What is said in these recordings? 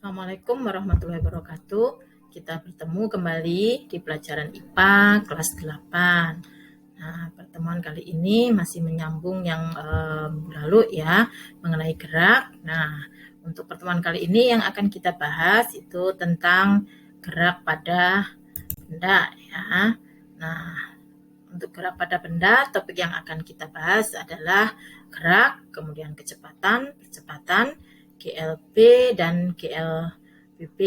Assalamualaikum warahmatullahi wabarakatuh. Kita bertemu kembali di pelajaran IPA kelas 8. Nah, pertemuan kali ini masih menyambung yang lalu ya, mengenai gerak. Nah, untuk pertemuan kali ini yang akan kita bahas itu tentang gerak pada benda ya. Nah, untuk gerak pada benda, topik yang akan kita bahas adalah gerak, kemudian kecepatan, GLB dan GLBB.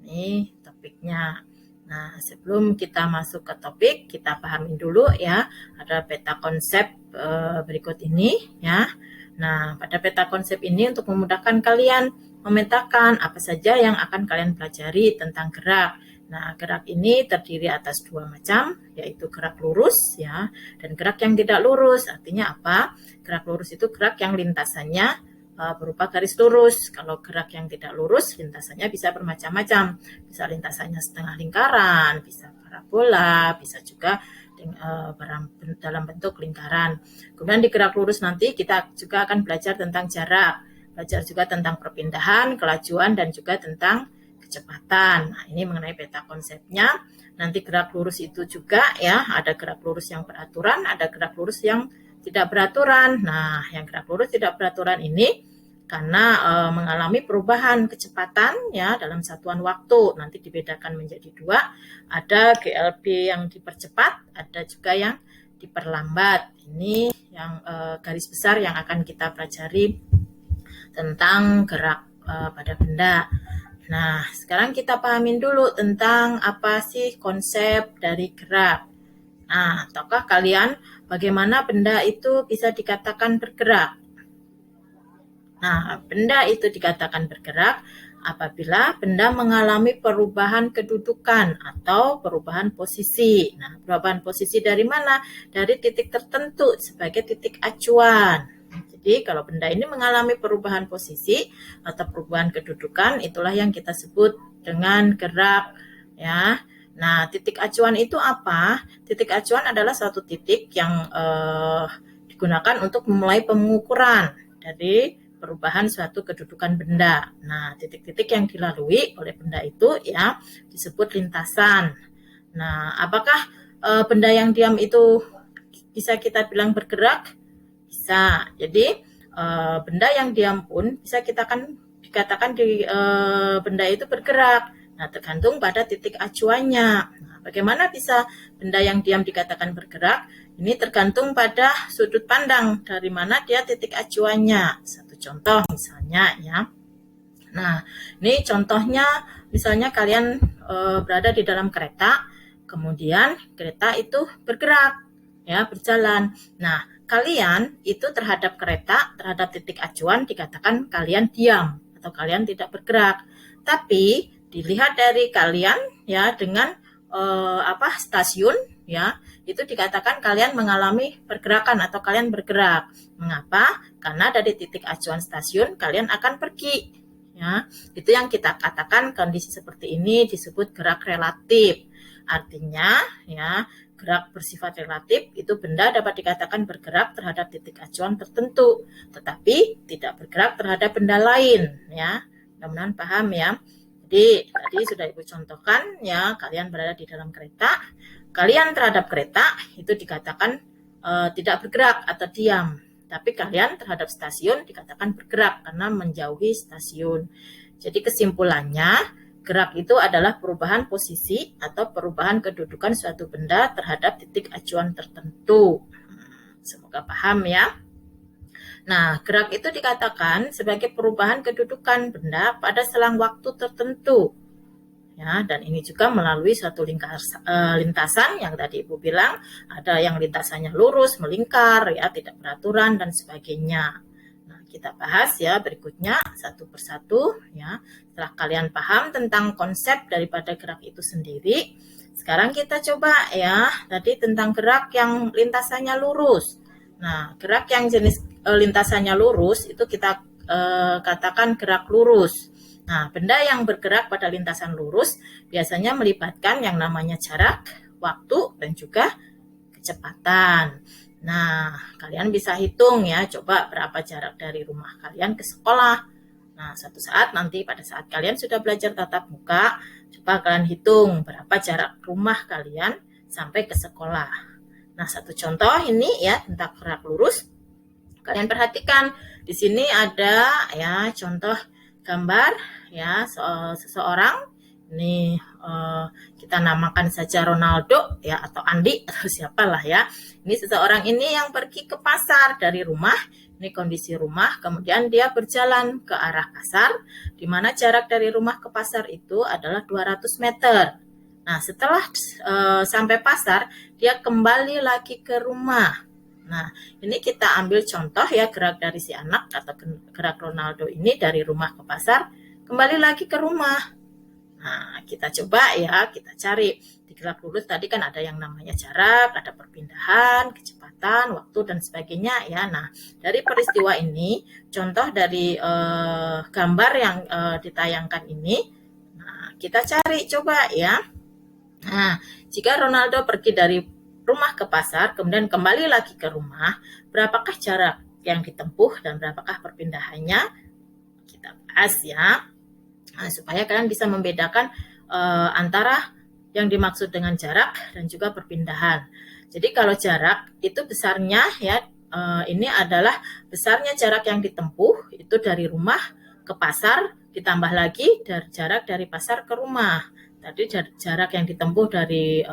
Ini topiknya. Nah, sebelum kita masuk ke topik, kita pahamin dulu ya. Ada peta konsep berikut ini ya. Nah, pada peta konsep ini untuk memudahkan kalian memetakan apa saja yang akan kalian pelajari tentang gerak. Nah, gerak ini terdiri atas dua macam, yaitu gerak lurus ya, dan gerak yang tidak lurus. Artinya apa? Gerak lurus itu gerak yang lintasannya berupa garis lurus. Kalau gerak yang tidak lurus, lintasannya bisa bermacam-macam. Bisa lintasannya setengah lingkaran, bisa parabola, bisa juga dalam bentuk lingkaran. Kemudian di gerak lurus nanti kita juga akan belajar tentang jarak, belajar juga tentang perpindahan, kelajuan, dan juga tentang kecepatan. Nah, ini mengenai peta konsepnya. Nanti gerak lurus itu juga ya, ada gerak lurus yang beraturan, ada gerak lurus yang tidak beraturan. Nah, yang gerak lurus tidak beraturan ini karena mengalami perubahan kecepatan ya dalam satuan waktu. Nanti dibedakan menjadi dua. Ada GLB yang dipercepat, ada juga yang diperlambat. Ini yang garis besar yang akan kita pelajari tentang gerak pada benda. Nah, sekarang kita pahamin dulu tentang apa sih konsep dari gerak. Nah, tahukah kalian bagaimana benda itu bisa dikatakan bergerak? Nah, benda itu dikatakan bergerak apabila benda mengalami perubahan kedudukan atau perubahan posisi. Nah, perubahan posisi dari mana? Dari titik tertentu sebagai titik acuan. Jadi kalau benda ini mengalami perubahan posisi atau perubahan kedudukan, itulah yang kita sebut dengan gerak ya. Nah, titik acuan itu apa? Titik acuan adalah suatu titik yang digunakan untuk memulai pengukuran dari perubahan suatu kedudukan benda. Nah, titik-titik yang dilalui oleh benda itu ya disebut lintasan. Nah, apakah benda yang diam itu bisa kita bilang bergerak? Bisa. Jadi benda yang diam pun bisa dikatakan benda itu bergerak. Nah, tergantung pada titik acuannya. Nah, bagaimana bisa benda yang diam dikatakan bergerak? Ini tergantung pada sudut pandang dari mana dia titik acuannya. Satu contoh misalnya ya. Nah, ini contohnya misalnya kalian berada di dalam kereta, kemudian kereta itu bergerak ya, berjalan. Nah, kalian itu terhadap kereta, terhadap titik acuan dikatakan kalian diam atau kalian tidak bergerak. Tapi dilihat dari kalian ya dengan stasiun ya, itu dikatakan kalian mengalami pergerakan atau kalian bergerak. Mengapa? Karena dari titik acuan stasiun kalian akan pergi. Ya, itu yang kita katakan kondisi seperti ini disebut gerak relatif. Artinya ya, gerak bersifat relatif itu benda dapat dikatakan bergerak terhadap titik acuan tertentu, tetapi tidak bergerak terhadap benda lain ya. Mudah-mudahan paham ya. Jadi tadi sudah Ibu contohkan ya, kalian berada di dalam kereta, kalian terhadap kereta itu dikatakan tidak bergerak atau diam. Tapi kalian terhadap stasiun dikatakan bergerak karena menjauhi stasiun. Jadi kesimpulannya, gerak itu adalah perubahan posisi atau perubahan kedudukan suatu benda terhadap titik acuan tertentu. Semoga paham ya. Nah, gerak itu dikatakan sebagai perubahan kedudukan benda pada selang waktu tertentu. Ya, dan ini juga melalui suatu lintasan yang tadi Ibu bilang, ada yang lintasannya lurus, melingkar, ya, tidak beraturan dan sebagainya. Nah, kita bahas ya berikutnya satu persatu ya. Setelah kalian paham tentang konsep daripada gerak itu sendiri, sekarang kita coba ya tadi tentang gerak yang lintasannya lurus. Nah, gerak yang jenis lintasannya lurus itu kita katakan gerak lurus. Nah, benda yang bergerak pada lintasan lurus biasanya melibatkan yang namanya jarak, waktu, dan juga kecepatan. Nah, kalian bisa hitung ya, coba berapa jarak dari rumah kalian ke sekolah. Nah, suatu saat nanti pada saat kalian sudah belajar tatap muka, coba kalian hitung berapa jarak rumah kalian sampai ke sekolah. Nah, satu contoh ini ya tentang gerak lurus. Kalian perhatikan di sini ada ya contoh gambar ya seseorang ini kita namakan saja Ronaldo ya atau Andi atau siapalah ya. Ini seseorang ini yang pergi ke pasar dari rumah. Ini kondisi rumah, kemudian dia berjalan ke arah pasar, di mana jarak dari rumah ke pasar itu adalah 200 meter. Nah, setelah sampai pasar, dia kembali lagi ke rumah. Nah, ini kita ambil contoh ya gerak dari si anak atau gerak Ronaldo ini dari rumah ke pasar, kembali lagi ke rumah. Nah, kita coba ya, kita cari di gerak lurus tadi kan ada yang namanya jarak, ada perpindahan, kecepatan, waktu dan sebagainya ya. Nah, dari peristiwa ini, contoh dari gambar yang ditayangkan ini, nah kita cari coba ya. Nah, jika Ronaldo pergi dari rumah ke pasar, kemudian kembali lagi ke rumah, berapakah jarak yang ditempuh dan berapakah perpindahannya? Kita bahas ya. Nah, supaya kalian bisa membedakan antara yang dimaksud dengan jarak dan juga perpindahan. Jadi kalau jarak itu besarnya ya ini adalah besarnya jarak yang ditempuh itu dari rumah ke pasar ditambah lagi dari jarak dari pasar ke rumah. Tadi jarak yang ditempuh dari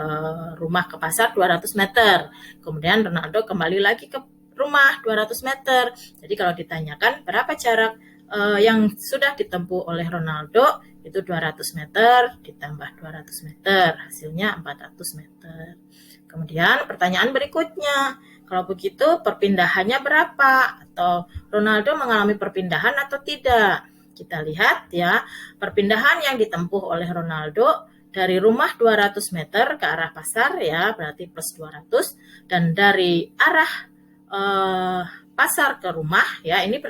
rumah ke pasar 200 meter. Kemudian Ronaldo kembali lagi ke rumah 200 meter. Jadi kalau ditanyakan berapa jarak yang sudah ditempuh oleh Ronaldo itu 200 meter ditambah 200 meter, hasilnya 400 meter. Kemudian pertanyaan berikutnya, kalau begitu perpindahannya berapa? Atau Ronaldo mengalami perpindahan atau tidak? Kita lihat ya, perpindahan yang ditempuh oleh Ronaldo dari rumah 200 meter ke arah pasar ya, berarti plus 200, dan dari arah pasar ke rumah ya ini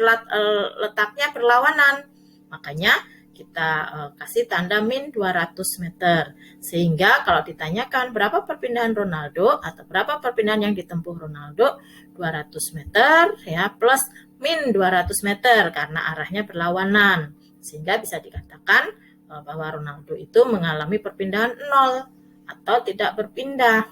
letaknya berlawanan, makanya kita kasih tanda min 200 meter, sehingga kalau ditanyakan berapa perpindahan Ronaldo atau berapa perpindahan yang ditempuh Ronaldo, 200 meter ya plus min 200 meter karena arahnya berlawanan, sehingga bisa dikatakan bahwa Ronaldo itu mengalami perpindahan 0 atau tidak berpindah.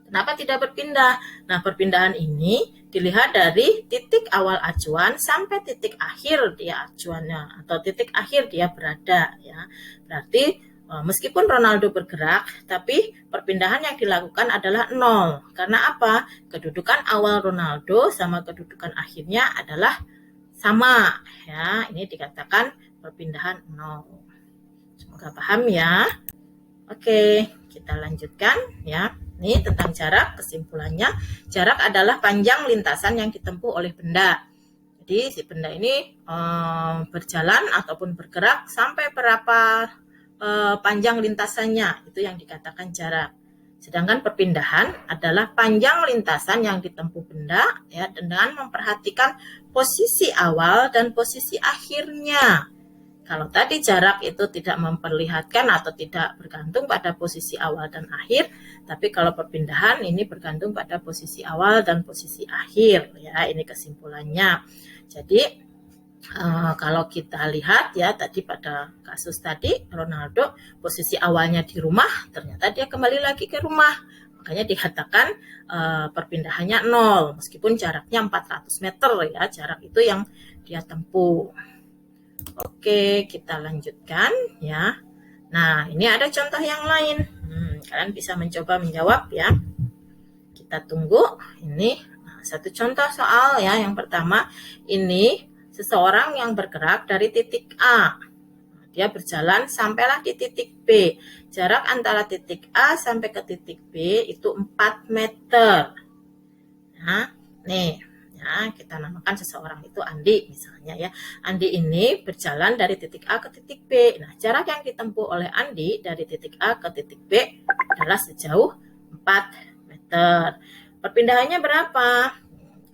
Kenapa tidak berpindah? Nah, perpindahan ini dilihat dari titik awal acuan sampai titik akhir dia acuannya atau titik akhir dia berada ya. Berarti meskipun Ronaldo bergerak, tapi perpindahan yang dilakukan adalah 0. Karena apa? Kedudukan awal Ronaldo sama kedudukan akhirnya adalah sama ya. Ini dikatakan perpindahan 0. Semoga paham ya. Oke, kita lanjutkan ya. Ini tentang jarak, kesimpulannya jarak adalah panjang lintasan yang ditempuh oleh benda. Jadi si benda ini berjalan ataupun bergerak sampai berapa panjang lintasannya, itu yang dikatakan jarak. Sedangkan perpindahan adalah panjang lintasan yang ditempuh benda ya dengan memperhatikan posisi awal dan posisi akhirnya. Kalau tadi jarak itu tidak memperlihatkan atau tidak bergantung pada posisi awal dan akhir, tapi kalau perpindahan ini bergantung pada posisi awal dan posisi akhir ya, ini kesimpulannya. Jadi kalau kita lihat ya tadi pada kasus tadi Ronaldo posisi awalnya di rumah, ternyata dia kembali lagi ke rumah. Makanya dikatakan perpindahannya 0 meskipun jaraknya 400 meter ya, jarak itu yang dia tempuh. Oke, kita lanjutkan ya. Nah, ini ada contoh yang lain. Kalian bisa mencoba menjawab ya. Kita tunggu. Ini satu contoh soal ya. Yang pertama, ini seseorang yang bergerak dari titik A. Dia berjalan sampailah di titik B. Jarak antara titik A sampai ke titik B itu 4 meter. Nah, nih. Ya, kita namakan seseorang itu Andi misalnya ya. Andi ini berjalan dari titik A ke titik B. Nah, jarak yang ditempuh oleh Andi dari titik A ke titik B adalah sejauh 4 meter. Perpindahannya berapa?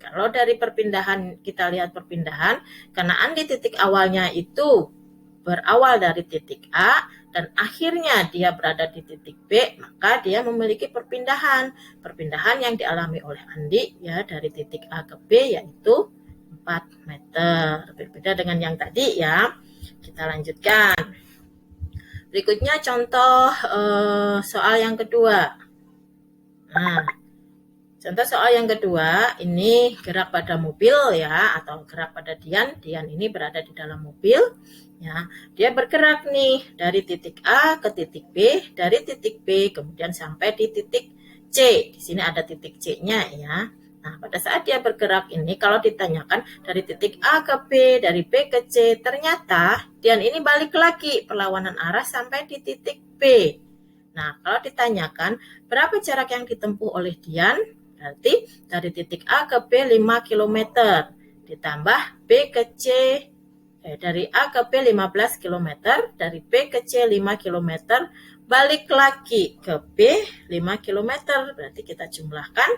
Kalau dari perpindahan kita lihat perpindahan, karena Andi titik awalnya itu berawal dari titik A dan akhirnya dia berada di titik B, maka dia memiliki perpindahan. Perpindahan yang dialami oleh Andi ya dari titik A ke B yaitu meter. Berbeda dengan yang tadi ya. Kita lanjutkan. Berikutnya contoh soal yang kedua. Nah, contoh soal yang kedua, ini gerak pada mobil ya, atau gerak pada Dian. Dian ini berada di dalam mobil. Ya, dia bergerak nih dari titik A ke titik B, dari titik B kemudian sampai di titik C. Di sini ada titik C-nya ya. Nah, pada saat dia bergerak ini, kalau ditanyakan dari titik A ke B, dari B ke C, ternyata Dian ini balik lagi perlawanan arah sampai di titik B. Nah, kalau ditanyakan berapa jarak yang ditempuh oleh Dian, berarti dari titik A ke B 5 km, ditambah B ke C, dari A ke B 15 km, dari B ke C 5 km, balik lagi ke B 5 km, berarti kita jumlahkan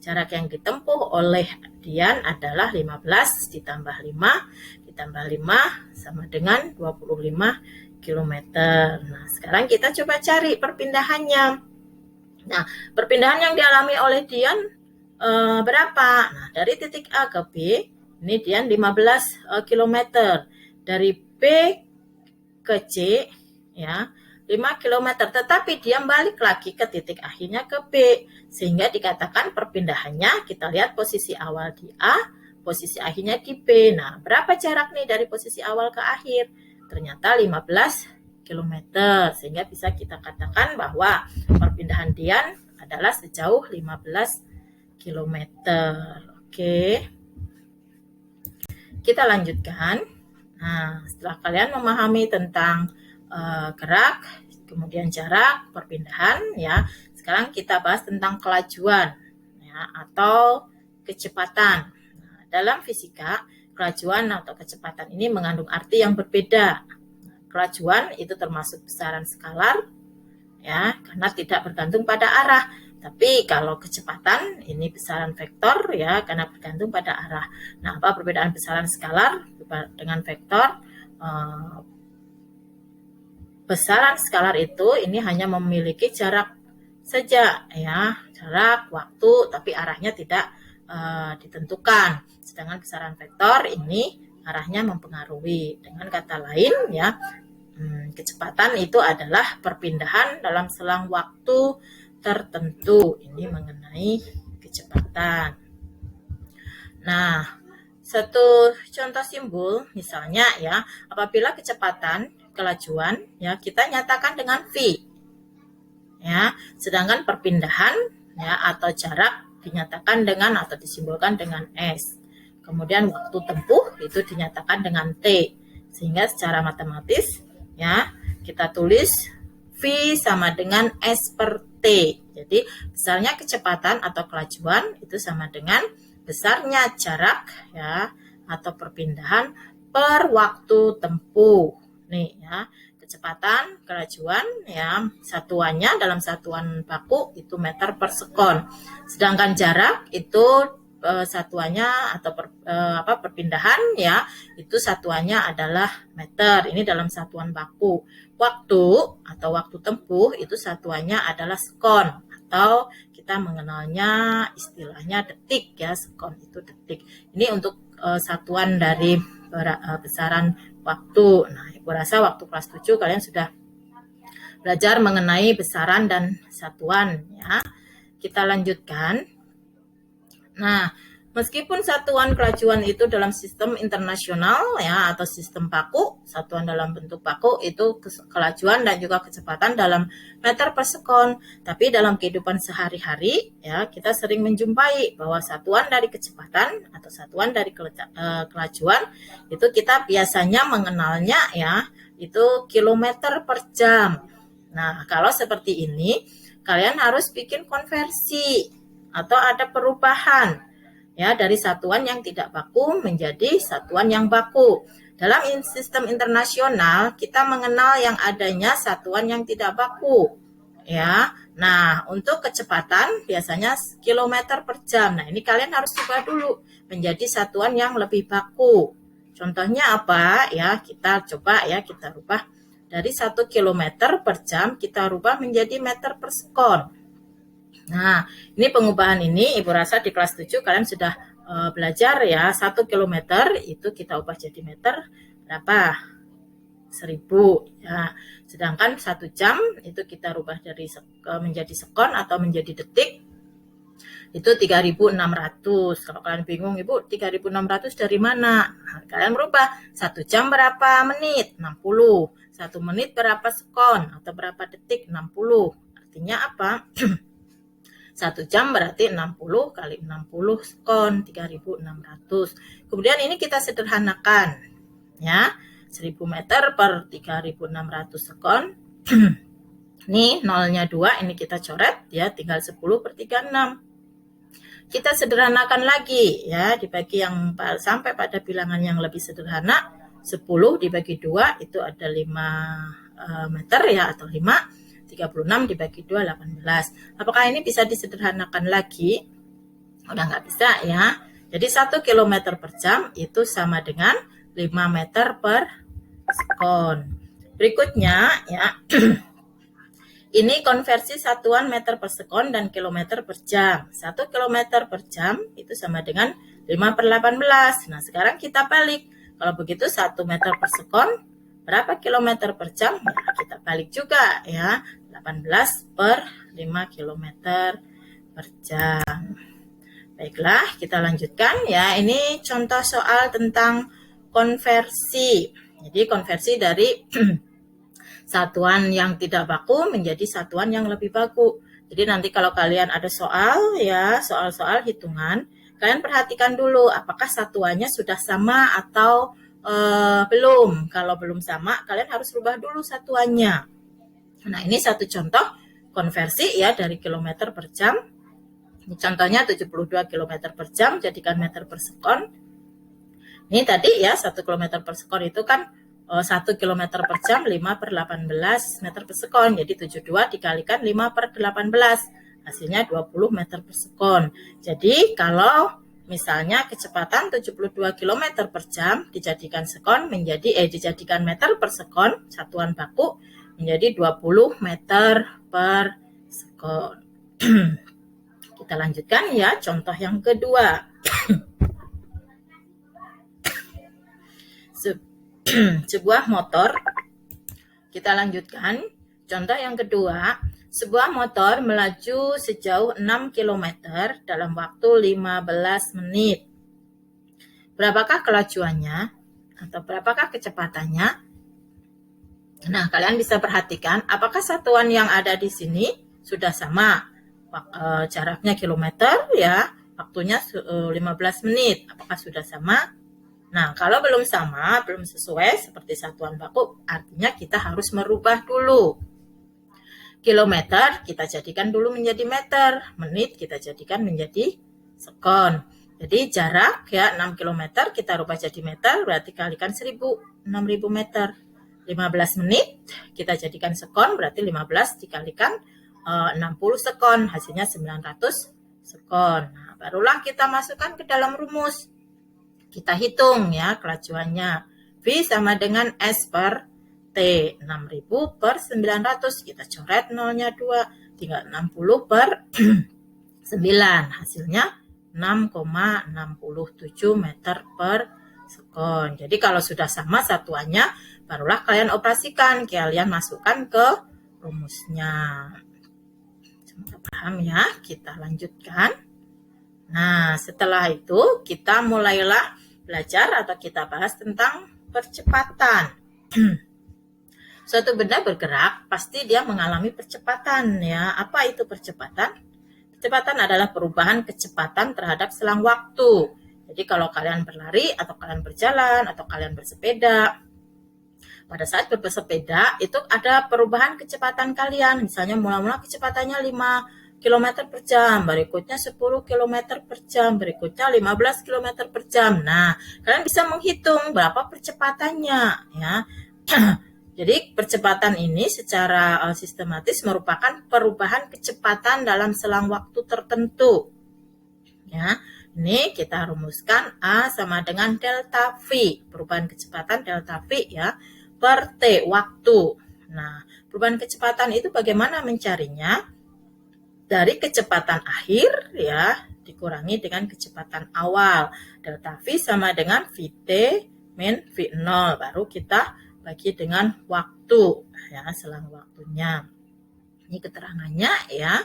jarak yang ditempuh oleh Dian adalah 15 ditambah 5 sama dengan 25 km. Nah, sekarang kita coba cari perpindahannya. Nah, perpindahan yang dialami oleh Dian berapa? Nah, dari titik A ke B, ini Dian 15 km. Dari B ke C, ya, 5 km, tetapi dia balik lagi ke titik akhirnya ke B, sehingga dikatakan perpindahannya, kita lihat posisi awal di A, posisi akhirnya di B. Nah, berapa jarak nih dari posisi awal ke akhir? Ternyata 15 km, sehingga bisa kita katakan bahwa perpindahan Dian adalah sejauh 15 km. Oke. Kita lanjutkan. Nah, setelah kalian memahami tentang gerak, kemudian jarak, perpindahan, ya. Sekarang kita bahas tentang kelajuan, ya, atau kecepatan. Nah, dalam fisika, kelajuan atau kecepatan ini mengandung arti yang berbeda. Kelajuan itu termasuk besaran skalar, ya, karena tidak bergantung pada arah. Tapi kalau kecepatan ini besaran vektor, ya, karena bergantung pada arah. Nah, apa perbedaan besaran skalar dengan vektor? Besaran skalar itu ini hanya memiliki jarak saja, ya, jarak, waktu, tapi arahnya tidak ditentukan. Sedangkan besaran vektor ini arahnya mempengaruhi. Dengan kata lain, ya, kecepatan itu adalah perpindahan dalam selang waktu tertentu. Ini mengenai kecepatan. Nah, satu contoh simbol, misalnya ya, apabila kecepatan kelajuan, ya, kita nyatakan dengan V, ya, sedangkan perpindahan, ya, atau jarak dinyatakan dengan atau disimbolkan dengan S. Kemudian waktu tempuh itu dinyatakan dengan T, sehingga secara matematis, ya, kita tulis V sama dengan S per T. Jadi besarnya kecepatan atau kelajuan itu sama dengan besarnya jarak, ya, atau perpindahan per waktu tempuh. Nih, ya, kecepatan, kelajuan, ya, satuannya dalam satuan baku itu meter per sekon. Sedangkan jarak itu satuannya atau perpindahan, ya, itu satuannya adalah meter. Ini dalam satuan baku. Waktu atau waktu tempuh itu satuannya adalah sekon, atau kita mengenalnya istilahnya detik, ya, sekon itu detik. Ini untuk satuan dari besaran waktu. Nah, Ibu rasa waktu kelas 7 kalian sudah belajar mengenai besaran dan satuan, ya. Kita lanjutkan. Nah, meskipun satuan kelajuan itu dalam sistem internasional, ya, atau sistem baku, satuan dalam bentuk baku itu kelajuan dan juga kecepatan dalam meter per sekon. Tapi dalam kehidupan sehari-hari, ya, kita sering menjumpai bahwa satuan dari kecepatan atau satuan dari kelajuan itu kita biasanya mengenalnya, ya, itu kilometer per jam. Nah, kalau seperti ini, kalian harus bikin konversi atau ada perubahan, ya, dari satuan yang tidak baku menjadi satuan yang baku. Dalam sistem internasional kita mengenal yang adanya satuan yang tidak baku, ya. Nah, untuk kecepatan biasanya kilometer per jam. Nah, ini kalian harus ubah dulu menjadi satuan yang lebih baku. Contohnya apa, ya? Kita coba, ya, kita rubah dari 1 km per jam kita rubah menjadi meter per sekon. Nah, ini pengubahan ini Ibu rasa di kelas 7 kalian sudah belajar ya, 1 kilometer itu kita ubah jadi meter berapa? 1000 ya. Sedangkan 1 jam itu kita rubah dari menjadi sekon atau menjadi detik itu 3.600. Kalau kalian bingung, Ibu 3.600 dari mana? Nah, kalian merubah 1 jam berapa menit? 60. 1 menit berapa sekon atau berapa detik? 60. Artinya apa? 1 jam berarti 60 kali 60 sekon, 3.600. Kemudian ini kita sederhanakan ya. 1000 meter per 3.600 sekon. Ini nolnya 2, ini kita coret ya, tinggal 10 per 36. Kita sederhanakan lagi ya, dibagi yang sampai pada bilangan yang lebih sederhana. 10 dibagi 2 itu ada 5 meter ya, atau 5. 36 dibagi 2, 18. Apakah ini bisa disederhanakan lagi? Udah nggak bisa ya. Jadi 1 km per jam itu sama dengan 5 meter per sekon. Berikutnya ya, ini konversi satuan meter per sekon dan kilometer per jam. 1 kilometer per jam itu sama dengan 5 per 18. Nah, sekarang kita balik. Kalau begitu 1 meter per sekon, berapa kilometer per jam? Ya, kita balik juga ya. 18 per 5 kilometer per jam. Baiklah, kita lanjutkan ya. Ini contoh soal tentang konversi. Jadi konversi dari satuan yang tidak baku menjadi satuan yang lebih baku. Jadi nanti kalau kalian ada soal ya, soal-soal hitungan, kalian perhatikan dulu apakah satuannya sudah sama atau belum. Kalau belum sama, kalian harus rubah dulu satuannya. Nah, ini satu contoh konversi ya dari kilometer per jam. Ini contohnya 72 km per jam, jadikan meter per sekon. Ini tadi ya, 1 km per sekon itu kan 1 km per jam 5 per 18 meter per sekon. Jadi 72 dikalikan 5 per 18. Hasilnya 20 meter per sekon. Jadi kalau misalnya kecepatan 72 km per jam dijadikan sekon dijadikan meter per sekon, satuan baku menjadi 20 meter per sekon. Kita lanjutkan ya, contoh yang kedua. Sebuah motor, kita lanjutkan. Contoh yang kedua, sebuah motor melaju sejauh 6 km dalam waktu 15 menit. Berapakah kelajuannya atau berapakah kecepatannya? Nah, kalian bisa perhatikan apakah satuan yang ada di sini sudah sama. Jaraknya kilometer ya, waktunya 15 menit. Apakah sudah sama? Nah, kalau belum sama, belum sesuai seperti satuan baku, artinya kita harus merubah dulu. Kilometer kita jadikan dulu menjadi meter, menit kita jadikan menjadi sekon. Jadi jarak ya 6 km kita rubah jadi meter, berarti kalikan 1000, 6000 meter. 15 menit kita jadikan sekon, berarti 15 dikalikan 60 sekon, hasilnya 900 sekon. Nah, barulah kita masukkan ke dalam rumus. Kita hitung ya kelajuannya. V sama dengan S per T. 6000 per 900. Kita coret nolnya 2. Tinggal 60 per 9. Hasilnya 6,67 meter per sekon. Jadi kalau sudah sama satuannya, barulah kalian operasikan. Kalian masukkan ke rumusnya. Semoga paham ya. Kita lanjutkan. Nah, setelah itu kita mulailah belajar atau kita bahas tentang percepatan. Suatu benda bergerak, pasti dia mengalami percepatan ya. Apa itu percepatan? Percepatan adalah perubahan kecepatan terhadap selang waktu. Jadi kalau kalian berlari atau kalian berjalan atau kalian bersepeda, pada saat bersepeda itu ada perubahan kecepatan kalian. Misalnya mula-mula kecepatannya 5 km per jam, berikutnya 10 km per jam, berikutnya 15 km per jam. Nah, kalian bisa menghitung berapa percepatannya ya. Jadi percepatan ini secara sistematis merupakan perubahan kecepatan dalam selang waktu tertentu. Ya, ini kita rumuskan A sama dengan delta V, perubahan kecepatan delta V ya per T waktu. Nah, perubahan kecepatan itu bagaimana mencarinya? Dari kecepatan akhir ya dikurangi dengan kecepatan awal. Delta V sama dengan Vt min V0. Baru kita bagi dengan waktu, ya, selang waktunya. Ini keterangannya ya.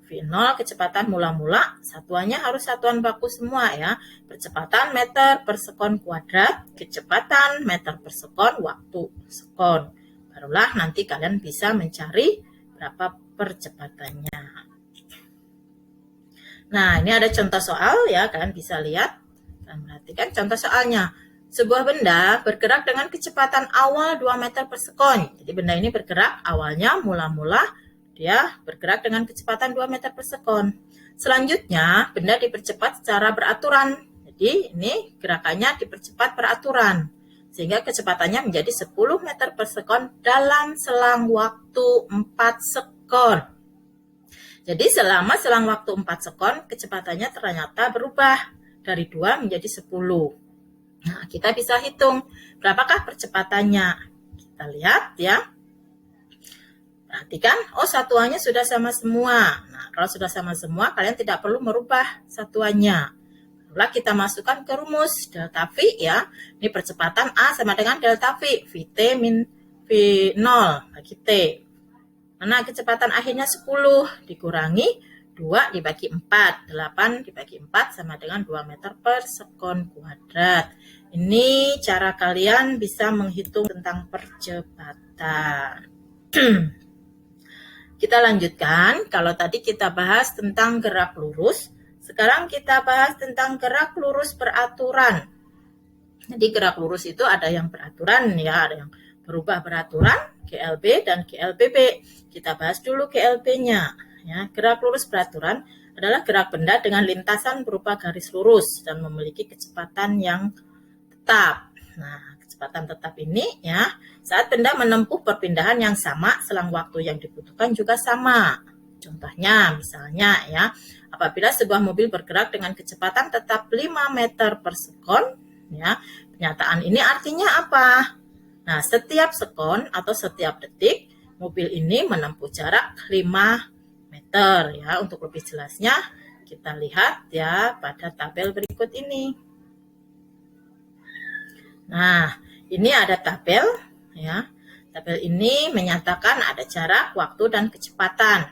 V0 kecepatan mula-mula, satuannya harus satuan baku semua ya. Percepatan meter per sekon kuadrat, kecepatan meter per sekon, waktu sekon. Barulah nanti kalian bisa mencari berapa percepatannya. Nah, ini ada contoh soal ya, kalian bisa lihat. Kalian perhatikan contoh soalnya. Sebuah benda bergerak dengan kecepatan awal 2 meter per sekon. Jadi benda ini bergerak awalnya mula-mula dia bergerak dengan kecepatan 2 meter per sekon. Selanjutnya, benda dipercepat secara beraturan. Jadi, ini gerakannya dipercepat beraturan. Sehingga kecepatannya menjadi 10 meter per sekon dalam selang waktu 4 sekon. Jadi, selama selang waktu 4 sekon, kecepatannya ternyata berubah dari 2 menjadi 10. Nah, kita bisa hitung berapakah percepatannya. Kita lihat ya. Perhatikan, oh satuannya sudah sama semua. Nah, kalau sudah sama semua, kalian tidak perlu merubah satuannya. Lalu kita masukkan ke rumus delta V ya. Ini percepatan A sama dengan delta V. Vt min V0 bagi T. Mana kecepatan akhirnya 10 dikurangi 2 dibagi 4. 8 dibagi 4 sama dengan 2 meter per sekon kuadrat. Ini cara kalian bisa menghitung tentang percepatan. Kita lanjutkan, kalau tadi kita bahas tentang gerak lurus, sekarang kita bahas tentang gerak lurus beraturan. Jadi gerak lurus itu ada yang beraturan ya, ada yang berubah beraturan, GLB dan GLBB. Kita bahas dulu GLB-nya. Ya, gerak lurus beraturan adalah gerak benda dengan lintasan berupa garis lurus dan memiliki kecepatan yang tetap. Nah, kecepatan tetap ini ya, saat benda menempuh perpindahan yang sama, selang waktu yang dibutuhkan juga sama. Contohnya, misalnya ya, apabila sebuah mobil bergerak dengan kecepatan tetap 5 meter per sekon, ya, pernyataan ini artinya apa? Nah, setiap sekon atau setiap detik, mobil ini menempuh jarak 5 meter ya. Untuk lebih jelasnya, kita lihat ya pada tabel berikut ini. Nah, ini ada tabel ya. Tabel ini menyatakan ada jarak, waktu, dan kecepatan.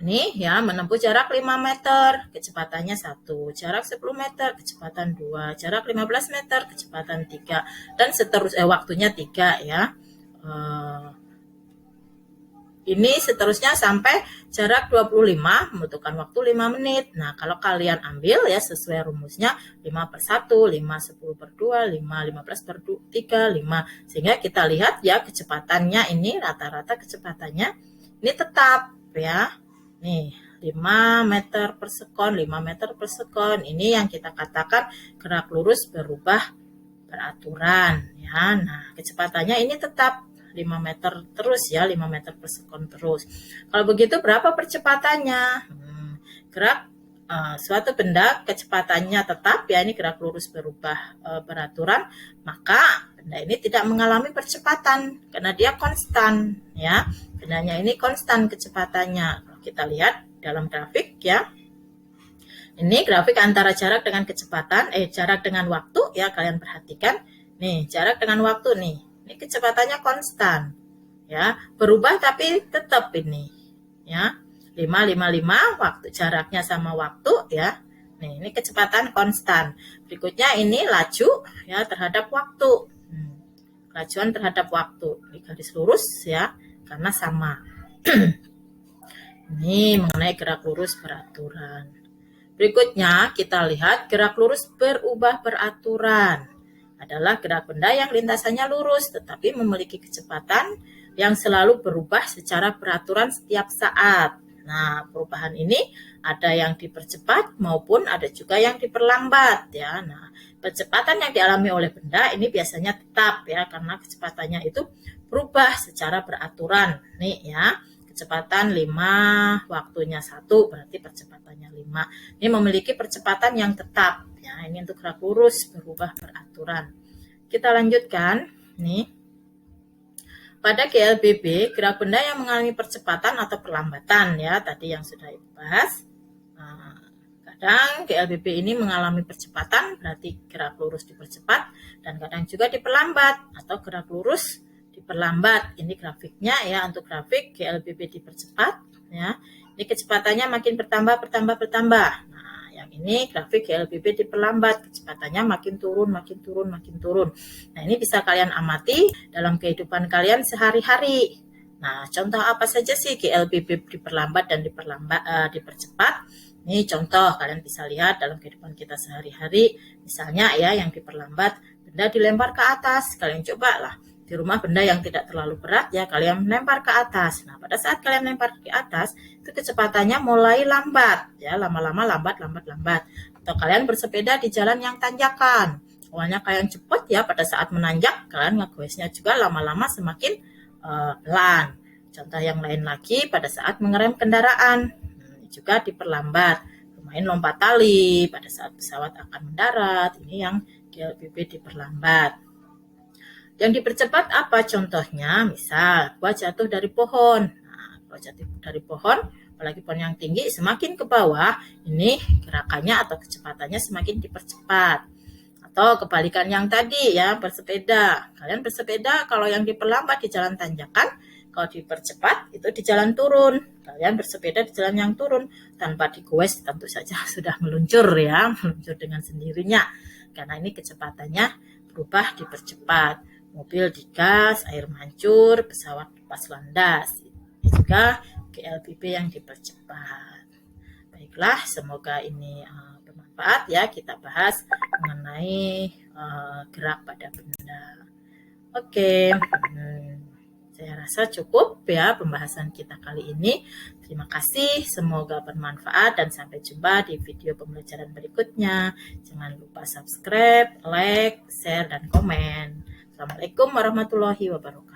Ini ya, menempuh jarak 5 meter, kecepatannya 1. Jarak 10 meter, kecepatan 2. Jarak 15 meter, kecepatan 3. Dan seterusnya, waktunya 3 ya. Ini seterusnya sampai jarak 25 membutuhkan waktu 5 menit. Nah, kalau kalian ambil ya sesuai rumusnya 5 per 1, 5, 10 per 2, 5, 15 per 3, 5. Sehingga kita lihat ya kecepatannya ini rata-rata kecepatannya ini tetap ya. Nih, 5 meter per sekon, 5 meter per sekon. Ini yang kita katakan gerak lurus berubah beraturan ya. Nah, kecepatannya ini tetap 5 meter terus ya, 5 meter per sekon terus. Kalau begitu berapa percepatannya? Gerak suatu benda kecepatannya tetap ya, ini gerak lurus berubah beraturan, maka benda ini tidak mengalami percepatan karena dia konstan ya. Bendanya ini konstan kecepatannya. Kalau kita lihat dalam grafik ya. Ini grafik antara jarak dengan kecepatan, jarak dengan waktu ya, kalian perhatikan. Nih, jarak dengan waktu nih. Ini kecepatannya konstan ya, berubah tapi tetap ini ya. 5, waktu jaraknya sama waktu ya. Nih, ini kecepatan konstan. Berikutnya ini laju ya terhadap waktu. Kelajuan terhadap waktu. Ini garis lurus ya karena sama. Ini mengenai gerak lurus beraturan. Berikutnya kita lihat gerak lurus berubah beraturan. Adalah gerak benda yang lintasannya lurus tetapi memiliki kecepatan yang selalu berubah secara beraturan setiap saat. Nah, perubahan ini ada yang dipercepat maupun ada juga yang diperlambat ya. Nah, percepatan yang dialami oleh benda ini biasanya tetap ya karena kecepatannya itu berubah secara beraturan. Nih ya, kecepatan 5, waktunya 1 berarti percepatannya 5. Ini memiliki percepatan yang tetap. Ya, ini untuk gerak lurus berubah beraturan. Kita lanjutkan. Nih. Pada GLBB, gerak benda yang mengalami percepatan atau perlambatan ya, tadi yang sudah dibahas. Nah, Kadang GLBB ini mengalami percepatan, berarti gerak lurus dipercepat, dan kadang juga diperlambat atau gerak lurus diperlambat. Ini grafiknya ya, untuk grafik GLBB dipercepat ya. Ini kecepatannya makin bertambah. Nah, yang ini grafik GLBB diperlambat, kecepatannya makin turun. Nah, ini bisa kalian amati dalam kehidupan kalian sehari-hari. Nah, contoh apa saja sih GLBB diperlambat dan dipercepat? Ini contoh kalian bisa lihat dalam kehidupan kita sehari-hari. Misalnya ya, yang diperlambat, benda dilempar ke atas. Kalian cobalah di rumah benda yang tidak terlalu berat ya, kalian lempar ke atas. Nah, pada saat kalian lempar ke atas, itu kecepatannya mulai lambat ya, lama-lama lambat. Atau kalian bersepeda di jalan yang tanjakan. Awalnya kalian cepat ya, pada saat menanjak kalian ngegoesnya juga lama-lama semakin pelan. Contoh yang lain lagi, pada saat mengerem kendaraan juga diperlambat. Bermain lompat tali pada saat pesawat akan mendarat, ini yang GLBB diperlambat. Yang dipercepat apa contohnya? Misal buah jatuh dari pohon. Nah, buah jatuh dari pohon, apalagi pohon yang tinggi, semakin ke bawah, ini gerakannya atau kecepatannya semakin dipercepat. Atau kebalikan yang tadi ya, bersepeda. Kalian bersepeda, kalau yang diperlambat di jalan tanjakan, kalau dipercepat itu di jalan turun. Kalian bersepeda di jalan yang turun tanpa digoes, tentu saja sudah meluncur ya, meluncur dengan sendirinya. Karena ini kecepatannya berubah dipercepat. Mobil digas, air mancur, pesawat lepas landas. Ini juga GLBB yang dipercepat. Baiklah, semoga ini bermanfaat ya, kita bahas mengenai gerak pada benda. Oke. Saya rasa cukup ya pembahasan kita kali ini. Terima kasih, semoga bermanfaat dan sampai jumpa di video pembelajaran berikutnya. Jangan lupa subscribe, like, share, dan komen. Assalamualaikum warahmatullahi wabarakatuh.